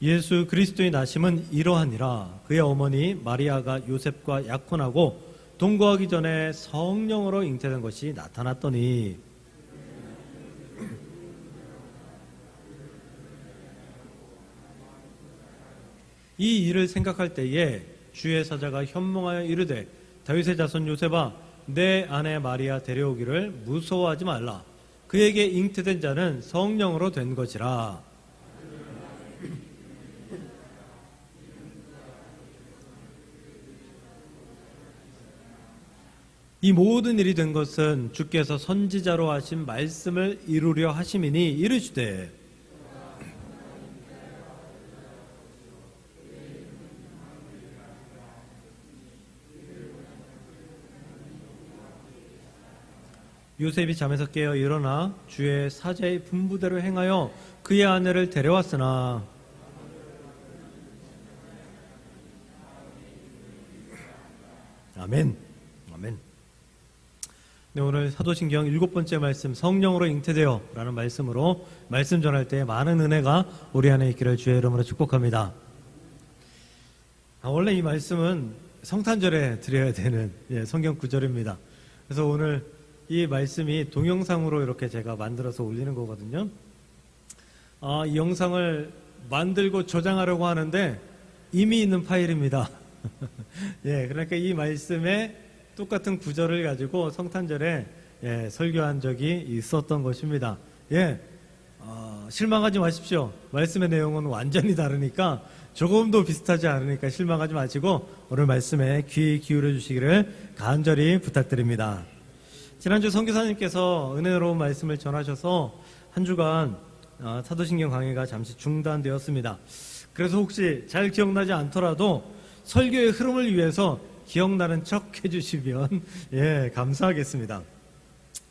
예수 그리스도의 나심은 이러하니라. 그의 어머니 마리아가 요셉과 약혼하고 동거하기 전에 성령으로 잉태된 것이 나타났더니, 이 일을 생각할 때에 주의 사자가 현몽하여 이르되, 다윗의 자손 요셉아, 내 아내 마리아 데려오기를 무서워하지 말라. 그에게 잉태된 자는 성령으로 된 것이라. 이 모든 일이 된 것은 주께서 선지자로 하신 말씀을 이루려 하심이니, 이르시되, 요셉이 잠에서 깨어 일어나 주의 사자의 분부대로 행하여 그의 아내를 데려왔으나, 아멘. 아멘. 네, 오늘 사도신경 7번째 말씀, 성령으로 잉태되어 라는 말씀으로 말씀 전할 때 많은 은혜가 우리 안에 있기를 주의 이름으로 축복합니다. 원래 이 말씀은 성탄절에 드려야 되는 성경 구절입니다. 그래서 오늘 이 말씀이 동영상으로 이렇게 제가 만들어서 올리는 거거든요. 이 영상을 만들고 저장하려고 하는데 이미 있는 파일입니다. 그러니까 이 말씀에 똑같은 구절을 가지고 성탄절에 설교한 적이 있었던 것입니다. 실망하지 마십시오. 말씀의 내용은 완전히 다르니까, 조금도 비슷하지 않으니까 실망하지 마시고 오늘 말씀에 귀 기울여 주시기를 간절히 부탁드립니다. 지난주 선교사님께서 은혜로운 말씀을 전하셔서 한 주간 사도신경 강의가 잠시 중단되었습니다. 그래서 혹시 잘 기억나지 않더라도 설교의 흐름을 위해서 기억나는 척 해주시면 감사하겠습니다.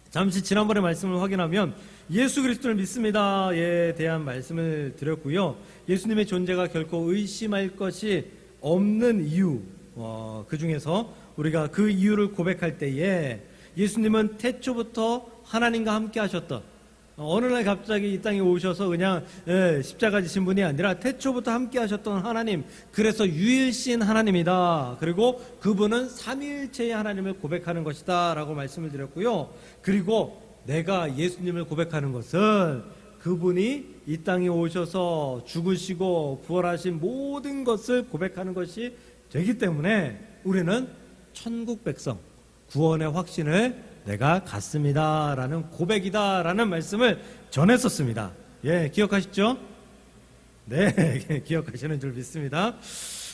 잠시 지난번의 말씀을 확인하면 예수 그리스도를 믿습니다에 대한 말씀을 드렸고요. 예수님의 존재가 결코 의심할 것이 없는 이유, 그 중에서 우리가 그 이유를 고백할 때에 예수님은 태초부터 하나님과 함께 하셨던, 어느 날 갑자기 이 땅에 오셔서 그냥 십자가 지신 분이 아니라 태초부터 함께 하셨던 하나님, 그래서 유일신 하나님이다. 그리고 그분은 삼위일체의 하나님을 고백하는 것이다 라고 말씀을 드렸고요. 그리고 내가 예수님을 고백하는 것은 그분이 이 땅에 오셔서 죽으시고 부활하신 모든 것을 고백하는 것이 되기 때문에 우리는 천국 백성, 구원의 확신을 내가 갖습니다 라는 고백이다 라는 말씀을 전했었습니다. 기억하시죠? 네, 기억하시는 줄 믿습니다.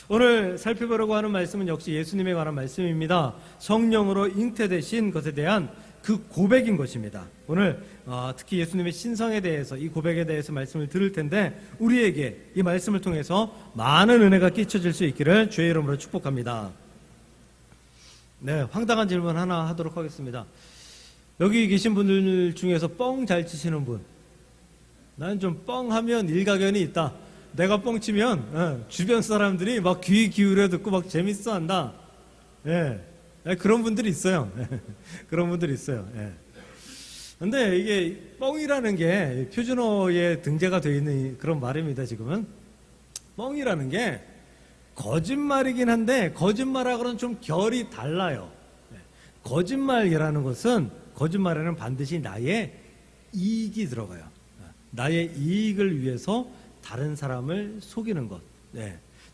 오늘 살펴보려고 하는 말씀은 역시 예수님에 관한 말씀입니다. 성령으로 잉태되신 것에 대한 그 고백인 것입니다. 오늘 특히 예수님의 신성에 대해서, 이 고백에 대해서 말씀을 들을 텐데, 우리에게 이 말씀을 통해서 많은 은혜가 끼쳐질 수 있기를 주의 이름으로 축복합니다. 네, 황당한 질문 하나 하도록 하겠습니다. 여기 계신 분들 중에서 뻥 잘 치시는 분, 나는 좀 뻥하면 일가견이 있다, 내가 뻥 치면 주변 사람들이 막 귀 기울여 듣고 막 재밌어 한다, 그런 분들이 있어요. 그런 분들이 있어요. 근데 이게 뻥이라는 게 표준어에 등재가 되어 있는 그런 말입니다. 지금은 뻥이라는 게 거짓말이긴 한데 거짓말하고는 좀 결이 달라요. 거짓말이라는 것은, 거짓말에는 반드시 나의 이익이 들어가요. 나의 이익을 위해서 다른 사람을 속이는 것.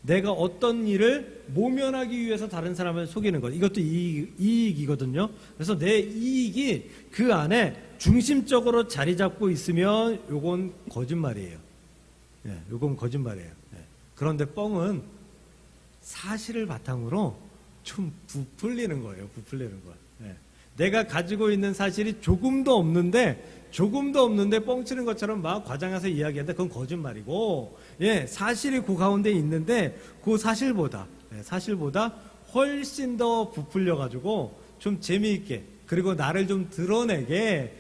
내가 어떤 일을 모면하기 위해서 다른 사람을 속이는 것. 이것도 이익이거든요. 그래서 내 이익이 그 안에 중심적으로 자리 잡고 있으면 요건 거짓말이에요. 요건 거짓말이에요. 그런데 뻥은 사실을 바탕으로 좀 부풀리는 거예요. 부풀리는 거. 내가 가지고 있는 사실이 조금도 없는데 뻥치는 것처럼 막 과장해서 이야기하는데 그건 거짓말이고, 사실이 그 가운데 있는데 그 사실보다 훨씬 더 부풀려가지고 좀 재미있게, 그리고 나를 좀 드러내게,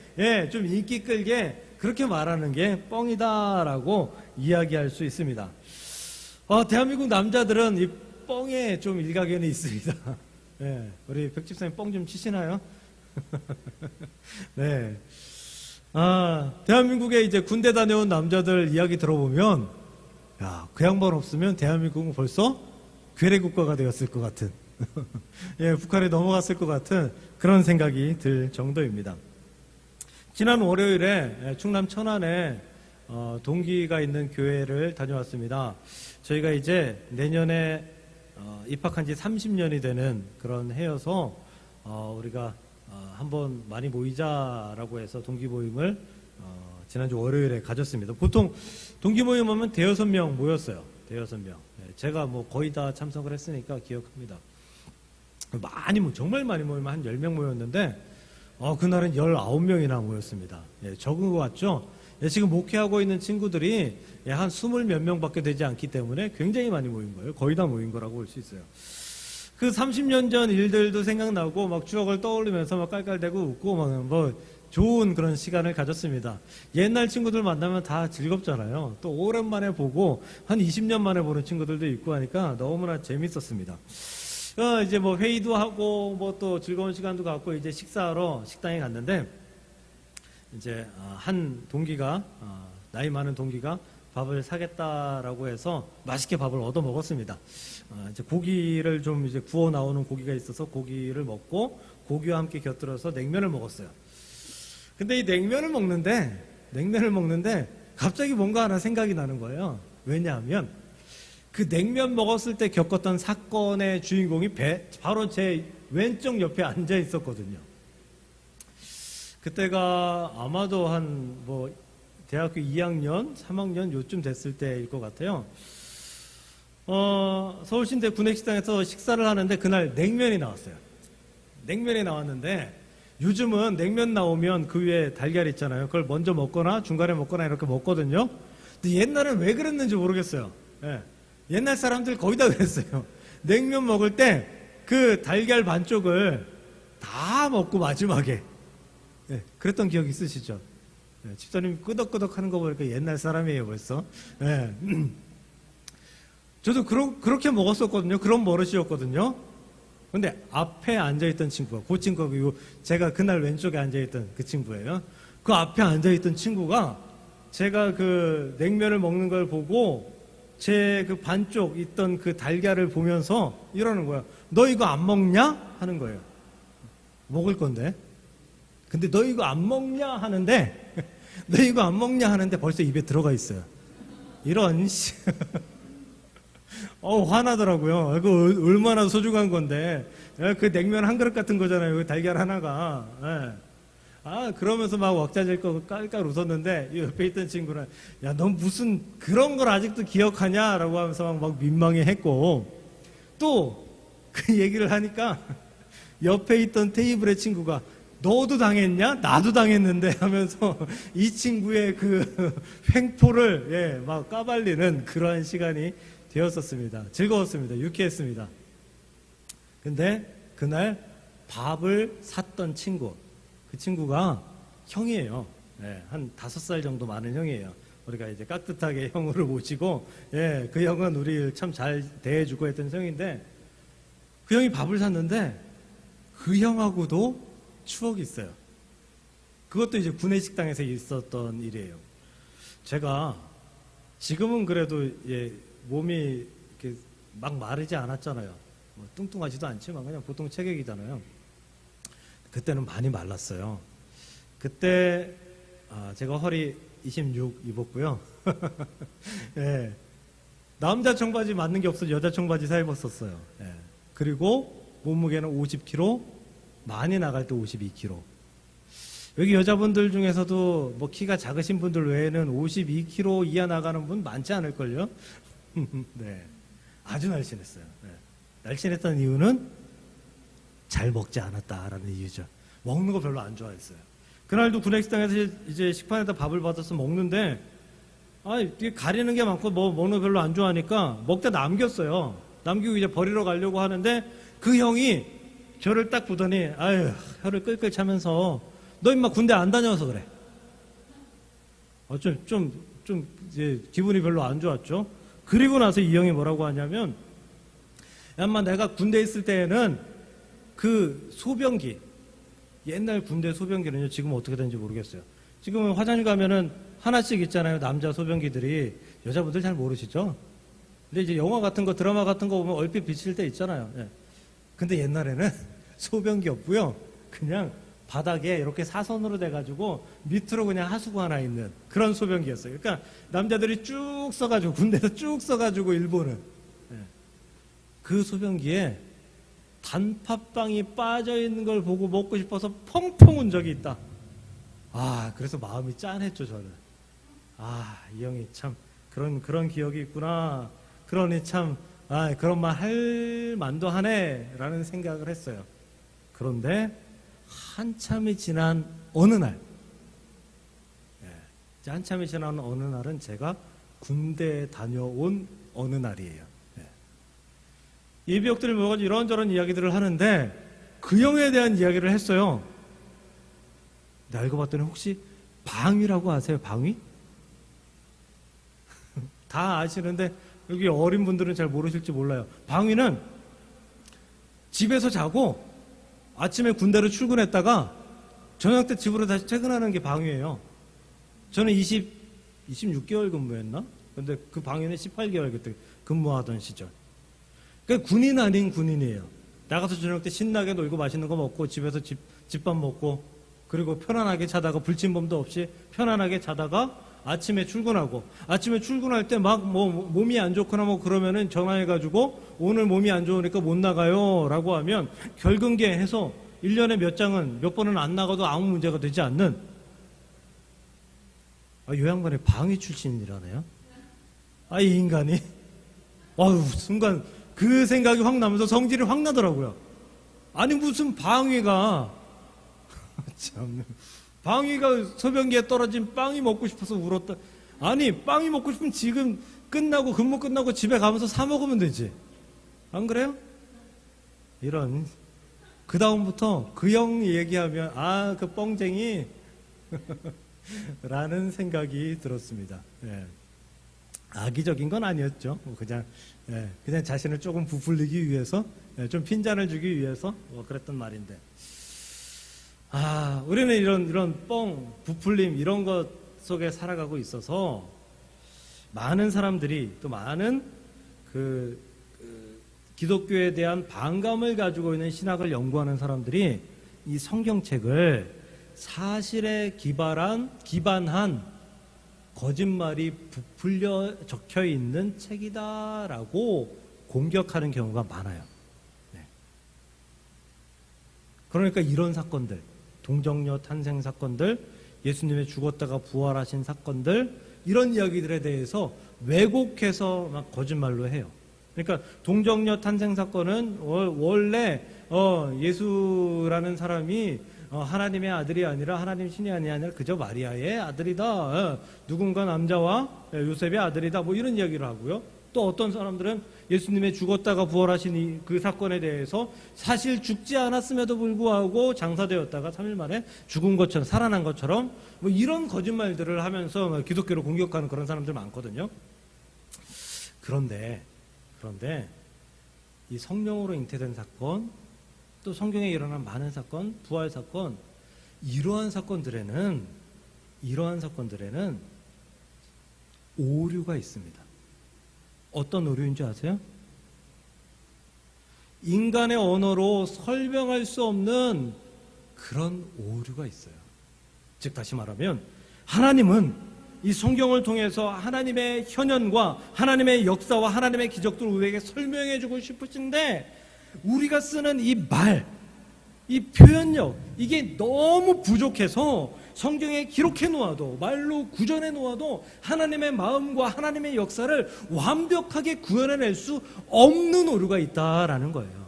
좀 인기 끌게 그렇게 말하는 게 뻥이다라고 이야기할 수 있습니다. 대한민국 남자들은 이 뻥에 좀 일가견이 있습니다. 우리 백 집사님 뻥 좀 치시나요? 대한민국에 이제 군대 다녀온 남자들 이야기 들어보면 야, 그 양반 없으면 대한민국은 벌써 괴뢰 국가가 되었을 것 같은, 예, 북한에 넘어갔을 것 같은 그런 생각이 들 정도입니다. 지난 월요일에 충남 천안에 동기가 있는 교회를 다녀왔습니다. 저희가 이제 내년에 입학한 지 30년이 되는 그런 해여서 우리가 한번 많이 모이자라고 해서 동기 모임을 지난주 월요일에 가졌습니다. 보통 동기 모임 하면 대여섯 명 모였어요. 대여섯 명. 제가 뭐 거의 다 참석을 했으니까 기억합니다. 정말 많이 모이면 한 10명 모였는데 그날은 19명이나 모였습니다. 예, 적은 것 같죠? 예, 지금 목회하고 있는 친구들이 한 20 몇 명밖에 되지 않기 때문에 굉장히 많이 모인 거예요. 거의 다 모인 거라고 볼 수 있어요. 그 30년 전 일들도 생각나고 막 추억을 떠올리면서 막 깔깔대고 웃고 막 좋은 그런 시간을 가졌습니다. 옛날 친구들 만나면 다 즐겁잖아요. 또 오랜만에 보고 한 20년 만에 보는 친구들도 있고 하니까 너무나 재밌었습니다. 이제 뭐 회의도 하고 뭐 또 즐거운 시간도 갖고 이제 식사하러 식당에 갔는데 이제 한 동기가 나이 많은 동기가 밥을 사겠다라고 해서 맛있게 밥을 얻어 먹었습니다. 이제 고기를 좀 이제 구워 나오는 고기가 있어서 고기를 먹고 고기와 함께 곁들여서 냉면을 먹었어요. 근데 이 냉면을 먹는데 갑자기 뭔가 하나 생각이 나는 거예요. 왜냐하면 그 냉면 먹었을 때 겪었던 사건의 주인공이 바로 제 왼쪽 옆에 앉아 있었거든요. 그때가 아마도 한 대학교 2학년, 3학년 요쯤 됐을 때일 것 같아요. 서울신대 구내식당에서 식사를 하는데 그날 냉면이 나왔어요. 냉면이 나왔는데 요즘은 냉면 나오면 그 위에 달걀 있잖아요. 그걸 먼저 먹거나 중간에 먹거나 이렇게 먹거든요. 근데 옛날엔 왜 그랬는지 모르겠어요. 예. 옛날 사람들 거의 다 그랬어요. 냉면 먹을 때 그 달걀 반쪽을 다 먹고 마지막에 예, 그랬던 기억 있으시죠? 예, 집사님 끄덕끄덕 하는 거 보니까 옛날 사람이에요 벌써. 예. 저도 그렇게 먹었었거든요. 그런 버릇이었거든요. 근데 앞에 앉아있던 친구가 그 친구가 제가 그날 왼쪽에 앉아있던 그 친구예요. 그 앞에 앉아있던 친구가 제가 그 냉면을 먹는 걸 보고 제 그 반쪽 있던 그 달걀을 보면서 이러는 거야. 너 이거 안 먹냐? 하는 거예요. 먹을 건데. 근데 너 이거 안 먹냐? 하는데 너 이거 안 먹냐? 하는데 벌써 입에 들어가 있어요. 이런 화나더라고요. 이거 얼마나 소중한 건데. 그 냉면 한 그릇 같은 거잖아요. 그 달걀 하나가. 예. 그러면서 막 왁자질 거 깔깔 웃었는데, 이 옆에 있던 친구는, 야, 넌 무슨 그런 걸 아직도 기억하냐? 라고 하면서 막 민망해 했고, 또 그 얘기를 하니까, 옆에 있던 테이블의 친구가, 너도 당했냐? 나도 당했는데 하면서 이 친구의 그 횡포를, 예, 막 까발리는 그러한 시간이 되었었습니다. 즐거웠습니다. 유쾌했습니다. 근데 그날 밥을 샀던 친구, 그 친구가 형이에요. 예, 한 5살 정도 많은 형이에요. 우리가 이제 깍듯하게 형으로 모시고, 예, 그 형은 우리를 참 잘 대해주고 했던 형인데, 그 형이 밥을 샀는데, 그 형하고도 추억이 있어요. 그것도 이제 구내식당에서 있었던 일이에요. 제가 지금은 그래도 예, 몸이 이렇게 막 마르지 않았잖아요. 뚱뚱하지도 않지만 그냥 보통 체격이잖아요. 그때는 많이 말랐어요. 그때 제가 허리 26 입었고요. 예, 남자 청바지 맞는 게 없어서 여자 청바지 사 입었었어요. 예, 그리고 몸무게는 50kg, 많이 나갈 때 52kg. 여기 여자분들 중에서도 뭐 키가 작으신 분들 외에는 52kg 이하 나가는 분 많지 않을걸요? 네, 아주 날씬했어요. 네. 날씬했던 이유는 잘 먹지 않았다라는 이유죠. 먹는 거 별로 안 좋아했어요. 그날도 구내식당에서 이제 식판에다 밥을 받아서 먹는데, 이게 가리는 게 많고 먹는 거 별로 안 좋아하니까 먹다 남겼어요. 남기고 이제 버리러 가려고 하는데 그 형이 저를 딱 보더니, 혀를 끌끌 차면서 너 임마 군대 안 다녀서 그래. 이제 기분이 별로 안 좋았죠. 그리고 나서 이 형이 뭐라고 하냐면, 엄마 내가 군대 있을 때에는 그 소변기, 옛날 군대 소변기는요, 지금 어떻게 되는지 모르겠어요. 지금은 화장실 가면은 하나씩 있잖아요, 남자 소변기들이. 여자분들 잘 모르시죠? 근데 이제 영화 같은 거, 드라마 같은 거 보면 얼핏 비칠 때 있잖아요. 예. 근데 옛날에는 소변기 없고요. 그냥 바닥에 이렇게 사선으로 돼가지고 밑으로 그냥 하수구 하나 있는 그런 소변기였어요. 그러니까 남자들이 쭉 써가지고, 군대에서 쭉 써가지고 일본은. 예. 그 소변기에 단팥빵이 빠져있는 걸 보고 먹고 싶어서 펑펑 운 적이 있다. 아, 그래서 마음이 짠했죠, 저는. 아, 이 형이 참 그런 기억이 있구나. 그러니 참, 아, 그런 말 할 만도 하네 라는 생각을 했어요. 그런데 한참이 지난 어느 날, 한참이 지난 어느 날은 제가 군대에 다녀온 어느 날이에요. 예비역들이 모여가지고 이런저런 이야기들을 하는데 그 형에 대한 이야기를 했어요. 근데 알고 봤더니 혹시 방위라고 아세요? 방위? 다 아시는데 여기 어린 분들은 잘 모르실지 몰라요. 방위는 집에서 자고 아침에 군대로 출근했다가 저녁 때 집으로 다시 퇴근하는 게 방위예요. 저는 26개월 근무했나? 근데 그 방위는 18개월 그때 근무하던 시절. 그러니까 군인 아닌 군인이에요. 나가서 저녁 때 신나게 놀고 맛있는 거 먹고 집에서 집밥 먹고 그리고 편안하게 자다가 불침범도 없이 편안하게 자다가 아침에 출근하고 아침에 출근할 때 막 뭐 몸이 안 좋거나 뭐 그러면은 전화해가지고 오늘 몸이 안 좋으니까 못 나가요 라고 하면 결근계해서 1년에 몇 번은 안 나가도 아무 문제가 되지 않는 요 양반이 방위 출신이라네요. 이 인간이 순간 그 생각이 확 나면서 성질이 확 나더라고요. 아니 무슨 방위가 참 방위가 소변기에 떨어진 빵이 먹고 싶어서 울었다. 아니 빵이 먹고 싶으면 지금 끝나고 근무 끝나고 집에 가면서 사 먹으면 되지. 안 그래요? 이런 그 다음부터 그 형 얘기하면 그 뻥쟁이 라는 생각이 들었습니다. 예. 악의적인 건 아니었죠. 그냥 자신을 조금 부풀리기 위해서, 좀 핀잔을 주기 위해서 그랬던 말인데. 우리는 이런 뻥, 부풀림 이런 것 속에 살아가고 있어서 많은 사람들이 또 많은 기독교에 대한 반감을 가지고 있는 신학을 연구하는 사람들이 이 성경책을 사실에 기반한 거짓말이 부풀려 적혀 있는 책이다라고 공격하는 경우가 많아요. 그러니까 이런 사건들, 동정녀 탄생 사건들, 예수님의 죽었다가 부활하신 사건들, 이런 이야기들에 대해서 왜곡해서 막 거짓말로 해요. 그러니까 동정녀 탄생 사건은 원래 예수라는 사람이 하나님의 아들이 아니라 하나님 신이 아니라 그저 마리아의 아들이다. 누군가 남자와 요셉의 아들이다. 뭐 이런 이야기를 하고요. 또 어떤 사람들은 예수님의 죽었다가 부활하신 그 사건에 대해서 사실 죽지 않았음에도 불구하고 장사되었다가 3일 만에 죽은 것처럼 살아난 것처럼 뭐 이런 거짓말들을 하면서 기독교를 공격하는 그런 사람들 많거든요. 그런데 이 성령으로 잉태된 사건, 또 성경에 일어난 많은 사건, 부활 사건, 이러한 사건들에는 오류가 있습니다. 어떤 오류인 줄 아세요? 인간의 언어로 설명할 수 없는 그런 오류가 있어요. 즉 다시 말하면 하나님은 이 성경을 통해서 하나님의 현현과 하나님의 역사와 하나님의 기적들을 우리에게 설명해 주고 싶으신데 우리가 쓰는 이 말, 이 표현력, 이게 너무 부족해서 성경에 기록해 놓아도 말로 구전해 놓아도 하나님의 마음과 하나님의 역사를 완벽하게 구현해낼 수 없는 오류가 있다라는 거예요.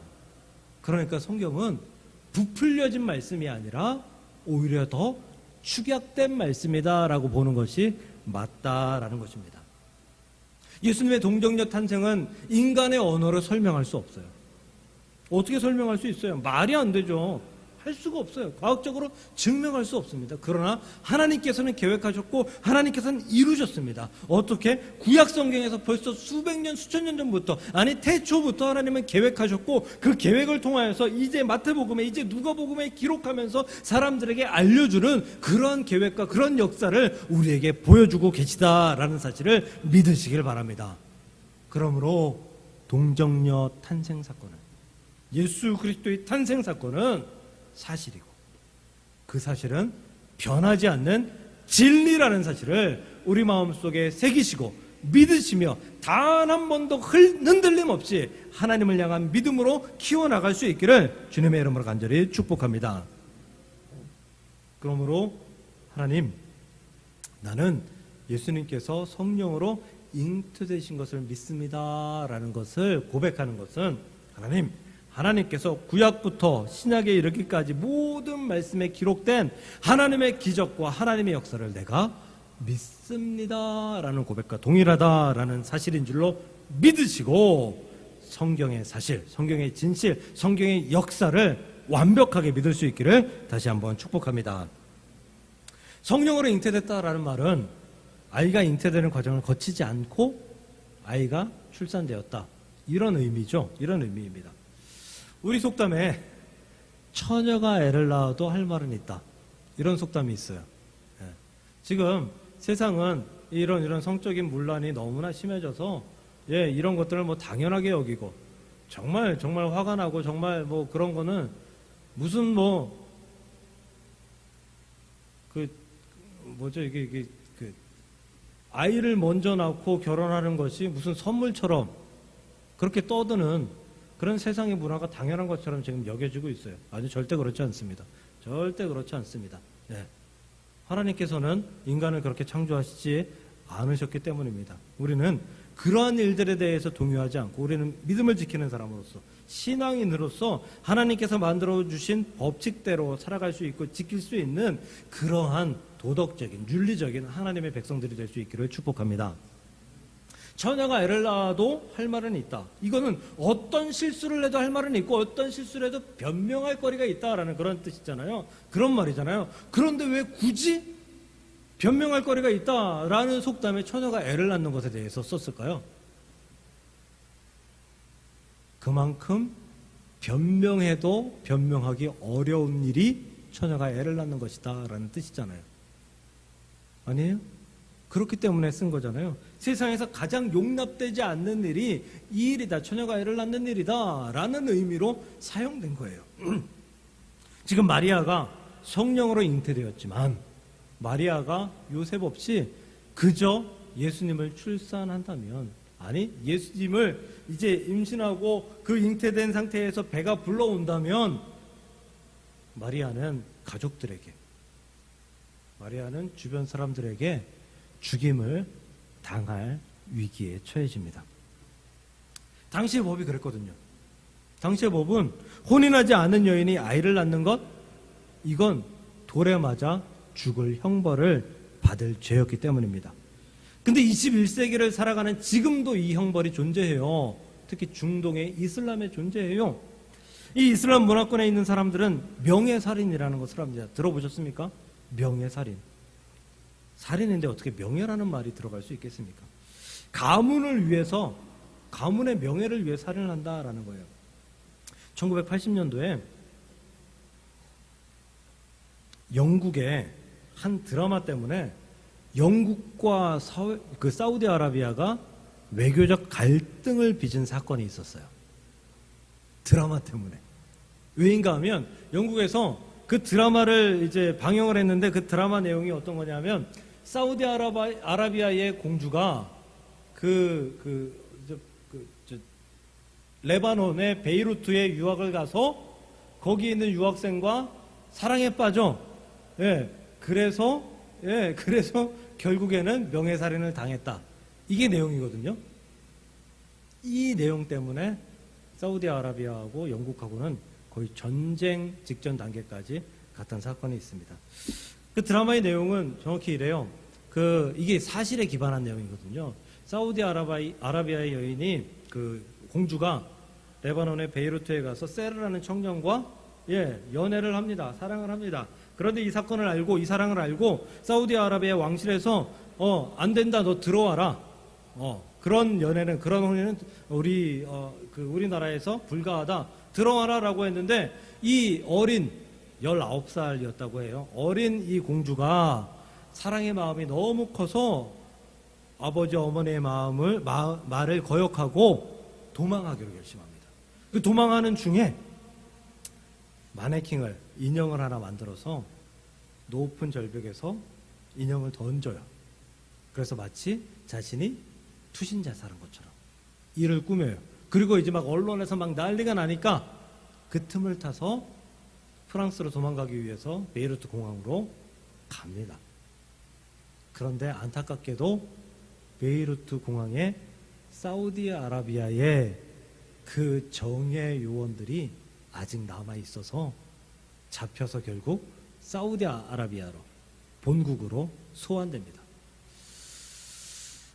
그러니까 성경은 부풀려진 말씀이 아니라 오히려 더 축약된 말씀이다라고 보는 것이 맞다라는 것입니다. 예수님의 동정녀 탄생은 인간의 언어로 설명할 수 없어요. 어떻게 설명할 수 있어요? 말이 안 되죠. 할 수가 없어요. 과학적으로 증명할 수 없습니다. 그러나 하나님께서는 계획하셨고 하나님께서는 이루셨습니다. 어떻게? 구약 성경에서 벌써 수백 년, 수천 년 전부터, 아니 태초부터 하나님은 계획하셨고 그 계획을 통하여서 이제 마태복음에, 이제 누가복음에 기록하면서 사람들에게 알려주는 그런 계획과 그런 역사를 우리에게 보여주고 계시다라는 사실을 믿으시길 바랍니다. 그러므로 동정녀 탄생 사건은, 예수 그리스도의 탄생 사건은 사실이고 그 사실은 변하지 않는 진리라는 사실을 우리 마음속에 새기시고 믿으시며 단 한 번도 흔들림 없이 하나님을 향한 믿음으로 키워나갈 수 있기를 주님의 이름으로 간절히 축복합니다. 그러므로 하나님, 나는 예수님께서 성령으로 잉태되신 것을 믿습니다 라는 것을 고백하는 것은, 하나님께서 구약부터 신약에 이르기까지 모든 말씀에 기록된 하나님의 기적과 하나님의 역사를 내가 믿습니다 라는 고백과 동일하다라는 사실인 줄로 믿으시고 성경의 사실, 성경의 진실, 성경의 역사를 완벽하게 믿을 수 있기를 다시 한번 축복합니다. 성령으로 잉태됐다라는 말은 아이가 잉태되는 과정을 거치지 않고 아이가 출산되었다, 이런 의미죠. 이런 의미입니다. 우리 속담에 처녀가 애를 낳아도 할 말은 있다, 이런 속담이 있어요. 지금 세상은 이런 성적인 문란이 너무나 심해져서 이런 것들을 뭐 당연하게 여기고 정말 화가 나고 정말 뭐 그런 거는 무슨 이게 아이를 먼저 낳고 결혼하는 것이 무슨 선물처럼 그렇게 떠드는 그런 세상의 문화가 당연한 것처럼 지금 여겨지고 있어요. 아주 절대 그렇지 않습니다. 절대 그렇지 않습니다. 하나님께서는 인간을 그렇게 창조하시지 않으셨기 때문입니다. 우리는 그러한 일들에 대해서 동요하지 않고, 우리는 믿음을 지키는 사람으로서, 신앙인으로서 하나님께서 만들어주신 법칙대로 살아갈 수 있고 지킬 수 있는 그러한 도덕적인, 윤리적인 하나님의 백성들이 될 수 있기를 축복합니다. 처녀가 애를 낳아도 할 말은 있다. 이거는 어떤 실수를 해도 할 말은 있고 어떤 실수를 해도 변명할 거리가 있다라는 그런 뜻이잖아요. 그런 말이잖아요. 그런데 왜 굳이 변명할 거리가 있다라는 속담에 처녀가 애를 낳는 것에 대해서 썼을까요? 그만큼 변명해도 변명하기 어려운 일이 처녀가 애를 낳는 것이다 라는 뜻이잖아요. 아니에요? 그렇기 때문에 쓴 거잖아요. 세상에서 가장 용납되지 않는 일이 이 일이다, 처녀가 애를 낳는 일이다 라는 의미로 사용된 거예요. 지금 마리아가 성령으로 잉태되었지만 마리아가 요셉 없이 그저 예수님을 출산한다면, 아니 예수님을 이제 임신하고 그 잉태된 상태에서 배가 불러온다면 마리아는 가족들에게, 마리아는 주변 사람들에게 죽임을 당할 위기에 처해집니다. 당시의 법이 그랬거든요. 당시의 법은 혼인하지 않은 여인이 아이를 낳는 것, 이건 돌에 맞아 죽을 형벌을 받을 죄였기 때문입니다. 근데 21세기를 살아가는 지금도 이 형벌이 존재해요. 특히 중동의 이슬람에 존재해요. 이 이슬람 문화권에 있는 사람들은 명예살인이라는 것을 합니다. 들어보셨습니까? 명예살인. 살인인데 어떻게 명예라는 말이 들어갈 수 있겠습니까? 가문을 위해서, 가문의 명예를 위해 살인을 한다라는 거예요. 1980년도에 영국의 한 드라마 때문에 영국과 사우디아라비아가 외교적 갈등을 빚은 사건이 있었어요. 드라마 때문에. 왜인가 하면 영국에서 그 드라마를 이제 방영을 했는데 그 드라마 내용이 어떤 거냐면 사우디아라비아의 공주가 레바논의 베이루트에 유학을 가서 거기 있는 유학생과 사랑에 빠져. 그래서 결국에는 명예살인을 당했다. 이게 내용이거든요. 이 내용 때문에 사우디아라비아하고 영국하고는 거의 전쟁 직전 단계까지 갔던 사건이 있습니다. 그 드라마의 내용은 정확히 이래요. 이게 사실에 기반한 내용이거든요. 사우디아라비아의 여인이, 그 공주가 레바논의 베이루트에 가서 세르라는 청년과 연애를 합니다. 사랑을 합니다. 그런데 이 사건을 알고 이 사랑을 알고 사우디아라비아 왕실에서 안 된다, 너 들어와라. 그런 연애는, 그런 혼인은 우리나라에서 불가하다, 들어와라라고 했는데, 이 어린 19살이었다고 해요. 어린 이 공주가 사랑의 마음이 너무 커서 아버지 어머니의 말을 거역하고 도망하기로 결심합니다. 그 도망하는 중에 마네킹을, 인형을 하나 만들어서 높은 절벽에서 인형을 던져요. 그래서 마치 자신이 투신자살한 것처럼 이를 꾸며요. 그리고 이제 막 언론에서 막 난리가 나니까 그 틈을 타서 프랑스로 도망가기 위해서 베이루트 공항으로 갑니다. 그런데 안타깝게도 베이루트 공항에 사우디아라비아의 그 정예 요원들이 아직 남아 있어서 잡혀서 결국 사우디아라비아로, 본국으로 소환됩니다.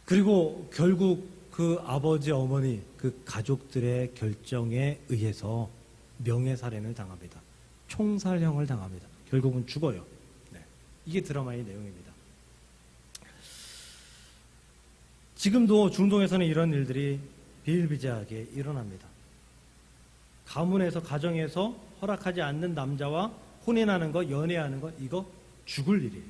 그리고 결국 그 아버지 어머니, 그 가족들의 결정에 의해서 명예살인을 당합니다. 총살형을 당합니다. 결국은 죽어요. 이게 드라마의 내용입니다. 지금도 중동에서는 이런 일들이 비일비재하게 일어납니다. 가문에서, 가정에서 허락하지 않는 남자와 혼인하는 거, 연애하는 거, 이거 죽을 일이에요.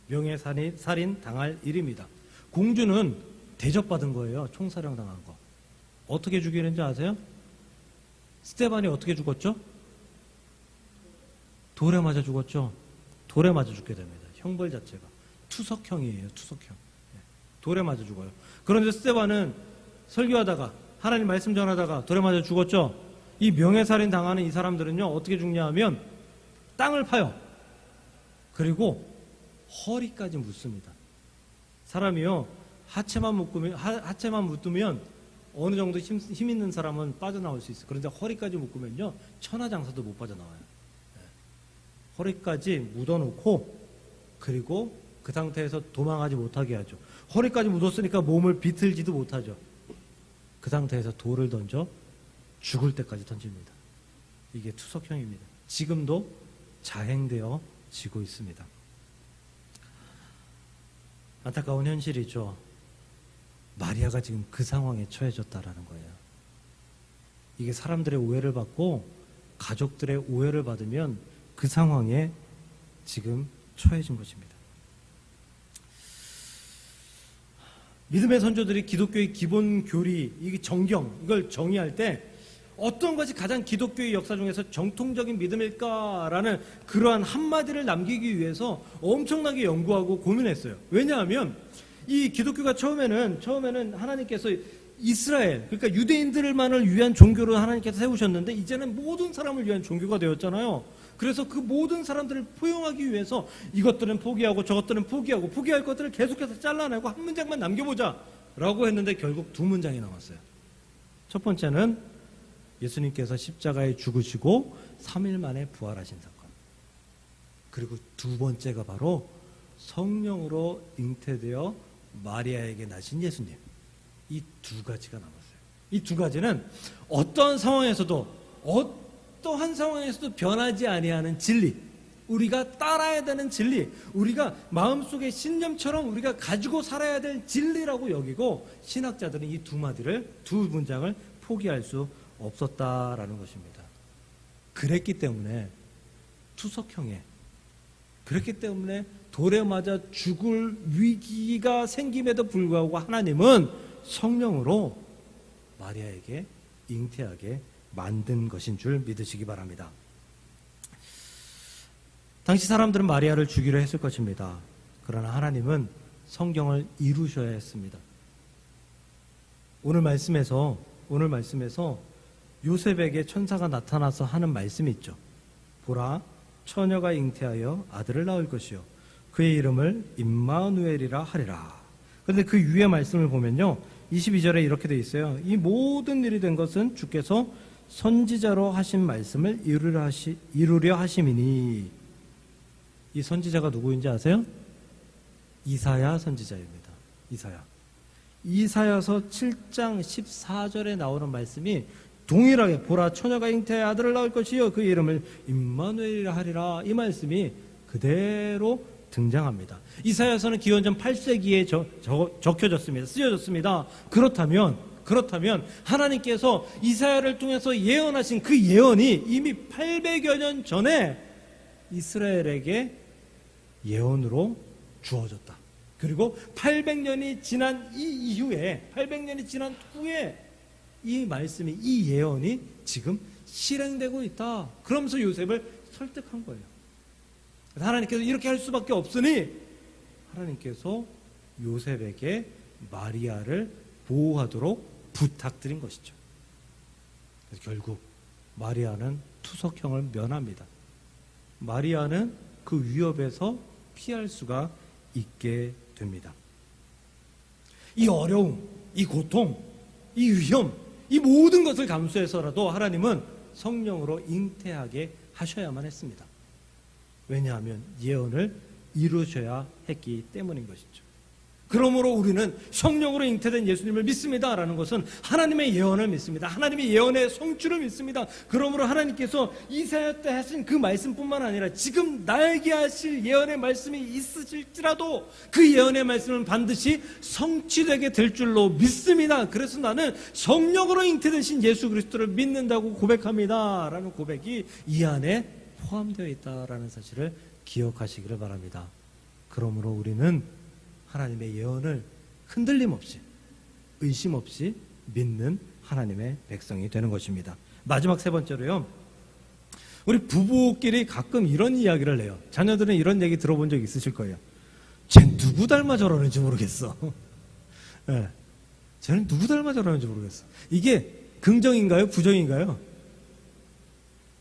명예살인 당할 일입니다. 공주는 대접받은 거예요. 총살형 당한 거. 어떻게 죽이는지 아세요? 스테반이 어떻게 죽었죠? 돌에 맞아 죽었죠. 돌에 맞아 죽게 됩니다. 형벌 자체가 투석형이에요. 투석형. 돌에 맞아 죽어요. 그런데 스테반은 설교하다가, 하나님 말씀 전하다가 돌에 맞아 죽었죠. 이 명예살인 당하는 이 사람들은요, 어떻게 죽냐 하면 땅을 파요. 그리고 허리까지 묻습니다. 사람이요, 하체만 묶으면 어느 정도 힘 있는 사람은 빠져나올 수 있어요. 그런데 허리까지 묶으면요, 천하장사도 못 빠져나와요. 허리까지 묻어놓고, 그리고 그 상태에서 도망하지 못하게 하죠. 허리까지 묻었으니까 몸을 비틀지도 못하죠. 그 상태에서 돌을 던져 죽을 때까지 던집니다. 이게 투석형입니다. 지금도 자행되어 지고 있습니다. 안타까운 현실이죠. 마리아가 지금 그 상황에 처해졌다라는 거예요. 이게 사람들의 오해를 받고 가족들의 오해를 받으면 그 상황에 지금 처해진 것입니다. 믿음의 선조들이 기독교의 기본 교리, 이게 정경, 이걸 정의할 때 어떤 것이 가장 기독교의 역사 중에서 정통적인 믿음일까라는 그러한 한마디를 남기기 위해서 엄청나게 연구하고 고민했어요. 왜냐하면 이 기독교가 처음에는 하나님께서 이스라엘, 그러니까 유대인들만을 위한 종교로 하나님께서 세우셨는데 이제는 모든 사람을 위한 종교가 되었잖아요. 그래서 그 모든 사람들을 포용하기 위해서 이것들은 포기하고 저것들은 포기하고, 포기할 것들을 계속해서 잘라내고 한 문장만 남겨보자 라고 했는데 결국 두 문장이 남았어요. 첫 번째는 예수님께서 십자가에 죽으시고 3일 만에 부활하신 사건. 그리고 두 번째가 바로 성령으로 잉태되어 마리아에게 나신 예수님. 이 두 가지가 남았어요. 이 두 가지는 어떠한 상황에서도 변하지 아니하는 진리, 우리가 따라야 되는 진리, 우리가 마음속의 신념처럼 우리가 가지고 살아야 될 진리라고 여기고, 신학자들은 이 두 문장을 포기할 수 없었다라는 것입니다. 그랬기 때문에 그랬기 때문에 돌에 맞아 죽을 위기가 생김에도 불구하고 하나님은 성령으로 마리아에게 잉태하게 만든 것인 줄 믿으시기 바랍니다. 당시 사람들은 마리아를 죽이려 했을 것입니다. 그러나 하나님은 성경을 이루셔야 했습니다. 오늘 말씀에서 요셉에게 천사가 나타나서 하는 말씀이 있죠. 보라, 처녀가 잉태하여 아들을 낳을 것이요 그의 이름을 임마누엘이라 하리라. 그런데 그 위의 말씀을 보면요, 22절에 이렇게 되어 있어요. 이 모든 일이 된 것은 주께서 선지자로 하신 말씀을 이루려 하심이니. 이 선지자가 누구인지 아세요? 이사야 선지자입니다. 이사야서 7장 14절에 나오는 말씀이 동일하게 보라 처녀가 잉태해 아들을 낳을 것이요 그 이름을 임마누엘이라 하리라. 이 말씀이 그대로 등장합니다. 이사야서는 기원전 8세기에 적혀졌습니다. 쓰여졌습니다. 그렇다면 하나님께서 이사야를 통해서 예언하신 그 예언이 이미 800여 년 전에 이스라엘에게 예언으로 주어졌다. 그리고 800년이 지난 이후에 800년이 지난 후에 이 말씀이, 이 예언이 지금 실행되고 있다. 그러면서 요셉을 설득한 거예요. 하나님께서 이렇게 할 수밖에 없으니 하나님께서 요셉에게 마리아를 보호하도록 부탁드린 것이죠. 그래서 결국 마리아는 투석형을 면합니다. 마리아는 그 위협에서 피할 수가 있게 됩니다. 이 어려움, 이 고통, 이 위험, 이 모든 것을 감수해서라도 하나님은 성령으로 잉태하게 하셔야만 했습니다. 왜냐하면 예언을 이루셔야 했기 때문인 것이죠. 그러므로 우리는 성령으로 잉태된 예수님을 믿습니다라는 것은 하나님의 예언을 믿습니다. 하나님의 예언의 성취를 믿습니다. 그러므로 하나님께서 이사야 때 하신 그 말씀뿐만 아니라 지금 나에게 하실 예언의 말씀이 있으실지라도 그 예언의 말씀은 반드시 성취되게 될 줄로 믿습니다. 그래서 나는 성령으로 잉태되신 예수 그리스도를 믿는다고 고백합니다 라는 고백이 이 안에 포함되어 있다라는 사실을 기억하시기를 바랍니다. 그러므로 우리는 하나님의 예언을 흔들림 없이, 의심 없이 믿는 하나님의 백성이 되는 것입니다. 마지막 세 번째로요, 우리 부부끼리 가끔 이런 이야기를 해요. 자녀들은 이런 얘기 들어본 적 있으실 거예요. 쟤 누구 닮아 저러는지 모르겠어. 네. 쟤는 누구 닮아 저러는지 모르겠어. 이게 긍정인가요? 부정인가요?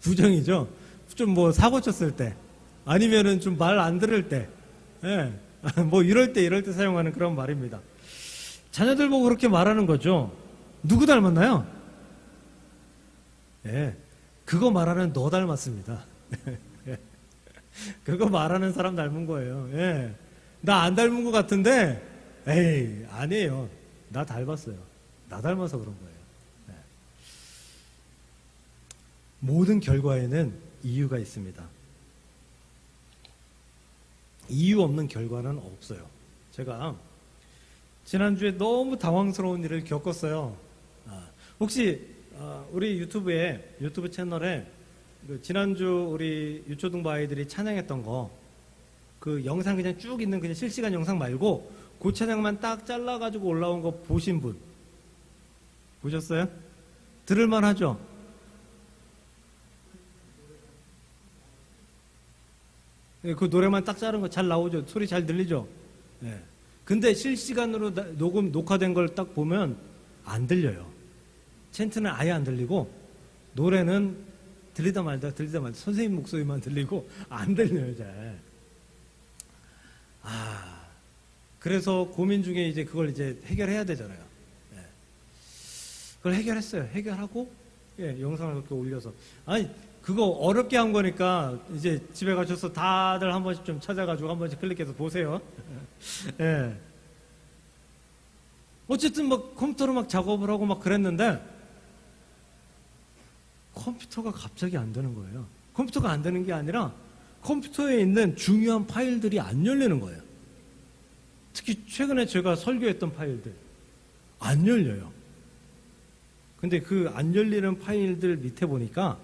부정이죠. 좀 뭐 사고 쳤을 때, 아니면은 좀 말 안 들을 때, 네. 뭐 이럴 때 사용하는 그런 말입니다. 자녀들 보고 그렇게 말하는 거죠. 누구 닮았나요? 예, 그거 말하는 너 닮았습니다. 그거 말하는 사람 닮은 거예요. 예, 나 안 닮은 것 같은데, 에이, 아니에요. 나 닮았어요. 나 닮아서 그런 거예요. 예. 모든 결과에는 이유가 있습니다. 이유 없는 결과는 없어요. 제가 지난주에 너무 당황스러운 일을 겪었어요. 혹시 우리 유튜브 채널에 지난주 우리 유초등부 아이들이 찬양했던 거, 그 영상 그냥 쭉 있는 그냥 실시간 영상 말고 그 찬양만 딱 잘라가지고 올라온 거 보신 분 보셨어요? 들을만 하죠? 그 노래만 딱 자른 거 잘 나오죠? 소리 잘 들리죠? 네. 근데 실시간으로 녹화된 걸 딱 보면 안 들려요. 챈트는 아예 안 들리고, 노래는 들리다 말다 선생님 목소리만 들리고 안 들려요, 잘. 그래서 고민 중에 이제 그걸 이제 해결해야 되잖아요. 네. 그걸 해결했어요. 해결하고, 예, 영상을 그렇게 올려서. 아니, 그거 어렵게 한 거니까 이제 집에 가셔서 다들 한 번씩 좀 찾아가지고 한 번씩 클릭해서 보세요. 예. 어쨌든 막 컴퓨터로 막 작업을 하고 막 그랬는데 컴퓨터가 갑자기 안 되는 거예요. 컴퓨터가 안 되는 게 아니라 컴퓨터에 있는 중요한 파일들이 안 열리는 거예요. 특히 최근에 제가 설교했던 파일들 안 열려요. 근데 그 안 열리는 파일들 밑에 보니까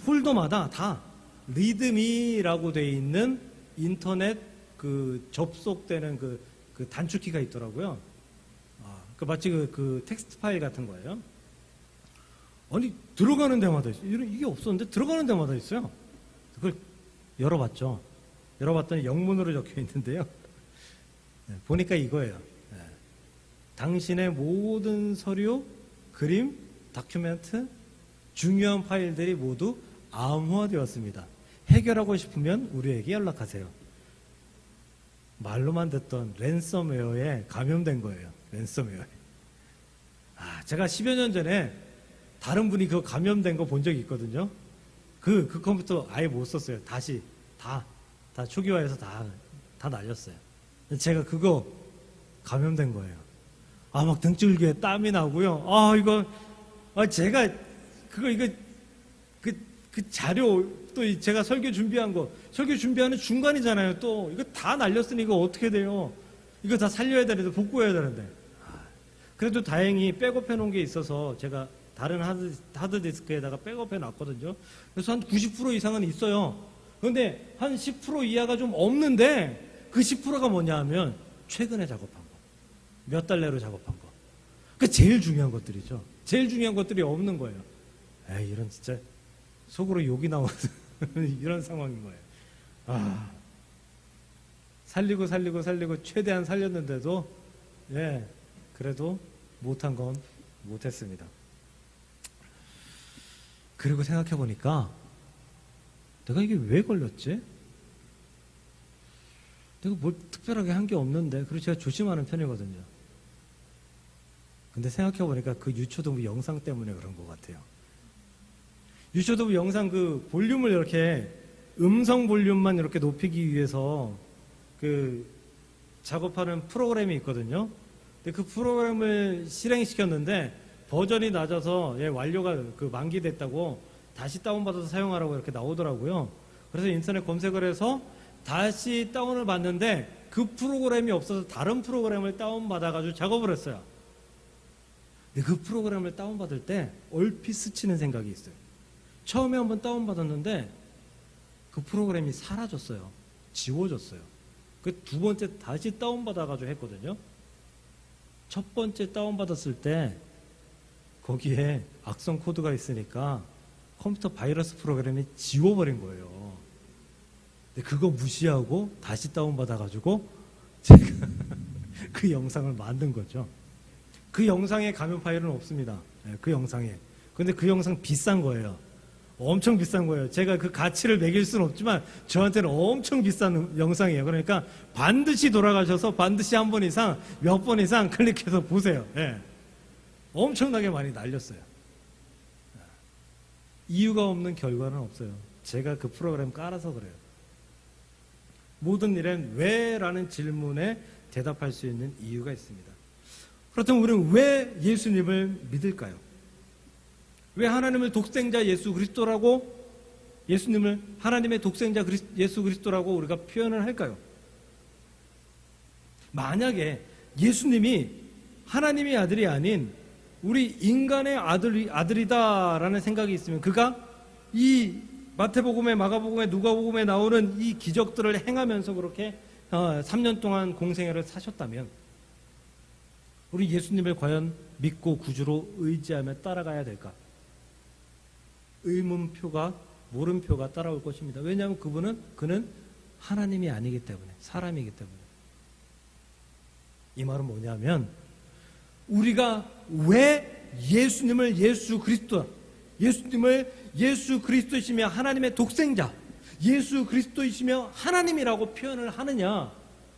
폴더마다 다 리드미라고 돼 있는 인터넷 그 접속되는 그 단축키가 있더라고요. 그 마치 그 텍스트 파일 같은 거예요. 아니, 들어가는 데마다 있어요. 이게 없었는데 들어가는 데마다 있어요. 그걸 열어봤죠. 열어봤더니 영문으로 적혀 있는데요. 네, 보니까 이거예요. 네. 당신의 모든 서류, 그림, 다큐멘트, 중요한 파일들이 모두 암호화되었습니다. 해결하고 싶으면 우리에게 연락하세요. 말로만 듣던 랜섬웨어에 감염된 거예요. 랜섬웨어에. 제가 10여 년 전에 다른 분이 그 감염된 거 본 적이 있거든요. 그 컴퓨터 아예 못 썼어요. 다시 다 초기화해서 다 날렸어요. 제가 그거 감염된 거예요. 막 등줄기에 땀이 나고요. 제가 그 자료, 또 제가 설교 준비한 거, 설교 준비하는 중간이잖아요. 또 이거 다 날렸으니 이거 어떻게 돼요? 이거 다 살려야 되는데, 복구해야 되는데. 그래도 다행히 백업해 놓은 게 있어서 제가 다른 하드디스크에다가 백업해 놨거든요. 그래서 한 90% 이상은 있어요. 그런데 한 10% 이하가 좀 없는데, 그 10%가 뭐냐 하면 최근에 작업한 거, 몇 달 내로 작업한 거. 그 제일 중요한 것들이죠. 제일 중요한 것들이 없는 거예요. 에이, 이런 진짜 속으로 욕이 나오는 이런 상황인 거예요. 아, 살리고 최대한 살렸는데도, 예, 그래도 못한 건 못했습니다. 그리고 생각해 보니까 내가 이게 왜 걸렸지? 내가 뭘 특별하게 한 게 없는데. 그리고 제가 조심하는 편이거든요. 근데 생각해 보니까 그 유초등부 영상 때문에 그런 것 같아요. 유초등부 영상 그 볼륨을 이렇게, 음성 볼륨만 이렇게 높이기 위해서 그 작업하는 프로그램이 있거든요. 근데 그 프로그램을 실행시켰는데 버전이 낮아서, 예, 완료가 그 만기됐다고 다시 다운받아서 사용하라고 이렇게 나오더라고요. 그래서 인터넷 검색을 해서 다시 다운을 받는데 그 프로그램이 없어서 다른 프로그램을 다운받아가지고 작업을 했어요. 근데 그 프로그램을 다운받을 때 얼핏 스치는 생각이 있어요. 처음에 한번 다운받았는데 그 프로그램이 사라졌어요. 지워졌어요. 그 두 번째 다시 다운받아가지고 했거든요. 첫 번째 다운받았을 때 거기에 악성 코드가 있으니까 컴퓨터 바이러스 프로그램이 지워버린 거예요. 근데 그거 무시하고 다시 다운받아가지고 제가 그 영상을 만든 거죠. 그 영상에 가면 파일은 없습니다. 그 영상에. 근데 그 영상 비싼 거예요. 엄청 비싼 거예요. 제가 그 가치를 매길 수는 없지만 저한테는 엄청 비싼 영상이에요. 그러니까 반드시 돌아가셔서 반드시 한 번 이상, 몇 번 이상 클릭해서 보세요. 예. 엄청나게 많이 날렸어요. 이유가 없는 결과는 없어요. 제가 그 프로그램 깔아서 그래요. 모든 일엔 왜? 라는 질문에 대답할 수 있는 이유가 있습니다. 그렇다면 우리는 왜 예수님을 믿을까요? 왜 하나님을 독생자 예수 그리스도라고, 예수님을 하나님의 독생자 예수 그리스도라고 우리가 표현을 할까요? 만약에 예수님이 하나님의 아들이 아닌 우리 인간의 아들이다라는 생각이 있으면, 그가 이 마태복음에, 마가복음에, 누가복음에 나오는 이 기적들을 행하면서 그렇게 3년 동안 공생애를 사셨다면 우리 예수님을 과연 믿고 구주로 의지하며 따라가야 될까? 의문표가, 물음표가 따라올 것입니다. 왜냐하면 그는 하나님이 아니기 때문에, 사람이기 때문에. 이 말은 뭐냐면, 우리가 왜 예수님을 예수님을 예수 그리스도이시며 하나님의 독생자, 예수 그리스도이시며 하나님이라고 표현을 하느냐?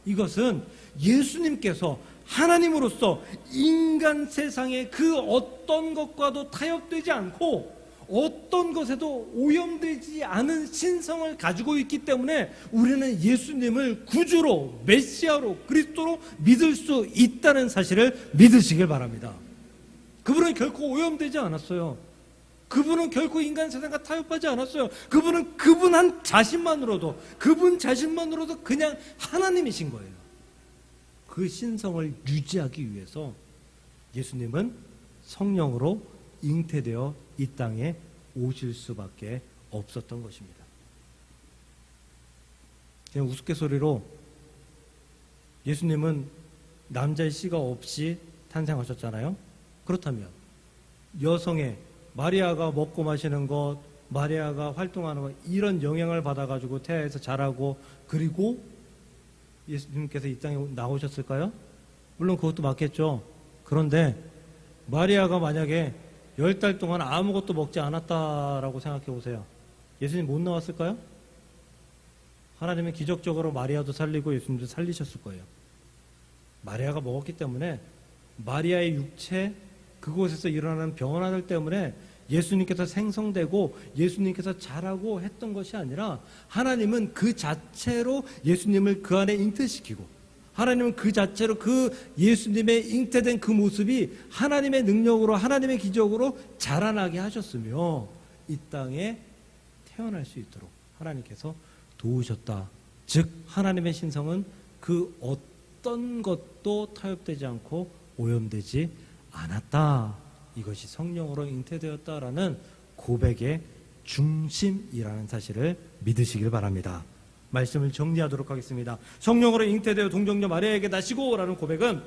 이것은 예수님께서 하나님으로서 인간 세상의 그 어떤 것과도 타협되지 않고 어떤 것에도 오염되지 않은 신성을 가지고 있기 때문에 우리는 예수님을 구주로, 메시아로, 그리스도로 믿을 수 있다는 사실을 믿으시길 바랍니다. 그분은 결코 오염되지 않았어요. 그분은 결코 인간 세상과 타협하지 않았어요. 그분은 그분 자신만으로도 그냥 하나님이신 거예요. 그 신성을 유지하기 위해서 예수님은 성령으로 잉태되어 이 땅에 오실 수밖에 없었던 것입니다. 그냥 우스갯소리로 예수님은 남자의 씨가 없이 탄생하셨잖아요. 그렇다면 여성의 마리아가 먹고 마시는 것, 마리아가 활동하는 것, 이런 영향을 받아가지고 태아에서 자라고, 그리고 예수님께서 이 땅에 나오셨을까요? 물론 그것도 맞겠죠. 그런데 마리아가 만약에 10달 동안 아무것도 먹지 않았다라고 생각해 보세요. 예수님 못 나왔을까요? 하나님은 기적적으로 마리아도 살리고 예수님도 살리셨을 거예요. 마리아가 먹었기 때문에 마리아의 육체, 그곳에서 일어나는 변화들 때문에 예수님께서 생성되고 예수님께서 자라고 했던 것이 아니라 하나님은 그 자체로 예수님을 그 안에 잉태시키고 하나님은 그 자체로 그 예수님의 잉태된 그 모습이 하나님의 능력으로 하나님의 기적으로 자라나게 하셨으며 이 땅에 태어날 수 있도록 하나님께서 도우셨다. 즉 하나님의 신성은 그 어떤 것도 타협되지 않고 오염되지 않았다. 이것이 성령으로 잉태되었다라는 고백의 중심이라는 사실을 믿으시길 바랍니다. 말씀을 정리하도록 하겠습니다. 성령으로 잉태되어 동정녀 마리아에게 나시고 라는 고백은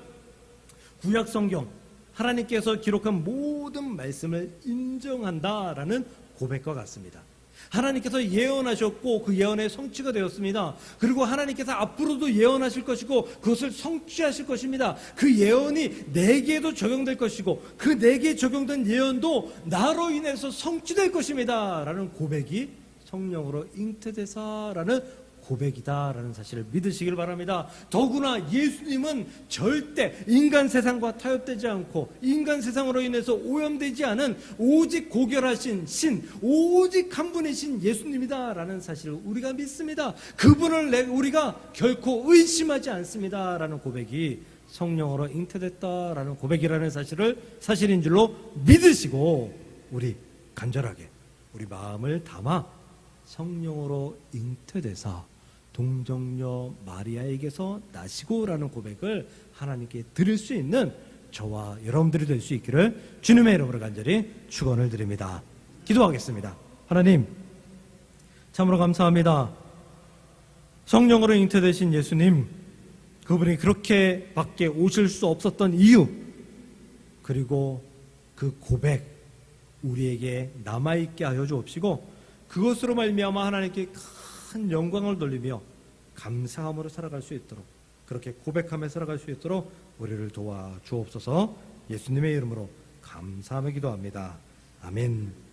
구약 성경 하나님께서 기록한 모든 말씀을 인정한다라는 고백과 같습니다. 하나님께서 예언하셨고 그 예언의 성취가 되었습니다. 그리고 하나님께서 앞으로도 예언하실 것이고 그것을 성취하실 것입니다. 그 예언이 내게도 적용될 것이고 그 내게 적용된 예언도 나로 인해서 성취될 것입니다 라는 고백이 성령으로 잉태되사라는 고백이다라는 사실을 믿으시길 바랍니다. 더구나 예수님은 절대 인간 세상과 타협되지 않고 인간 세상으로 인해서 오염되지 않은 오직 고결하신 신, 오직 한 분이신 예수님이다라는 사실을 우리가 믿습니다. 그분을 우리가 결코 의심하지 않습니다라는 고백이 성령으로 잉태됐다라는 고백이라는 사실인 줄로 믿으시고 우리 간절하게 우리 마음을 담아 성령으로 잉태되사 동정녀 마리아에게서 나시고라는 고백을 하나님께 드릴 수 있는 저와 여러분들이 될 수 있기를 주님의 이름으로 간절히 축원을 드립니다. 기도하겠습니다. 하나님 참으로 감사합니다. 성령으로 잉태되신 예수님, 그분이 그렇게 밖에 오실 수 없었던 이유, 그리고 그 고백 우리에게 남아있게 하여 주옵시고 그것으로 말미암아 하나님께 큰 영광을 돌리며 감사함으로 살아갈 수 있도록, 그렇게 고백하며 살아갈 수 있도록 우리를 도와 주옵소서. 예수님의 이름으로 감사하며 기도합니다. 아멘.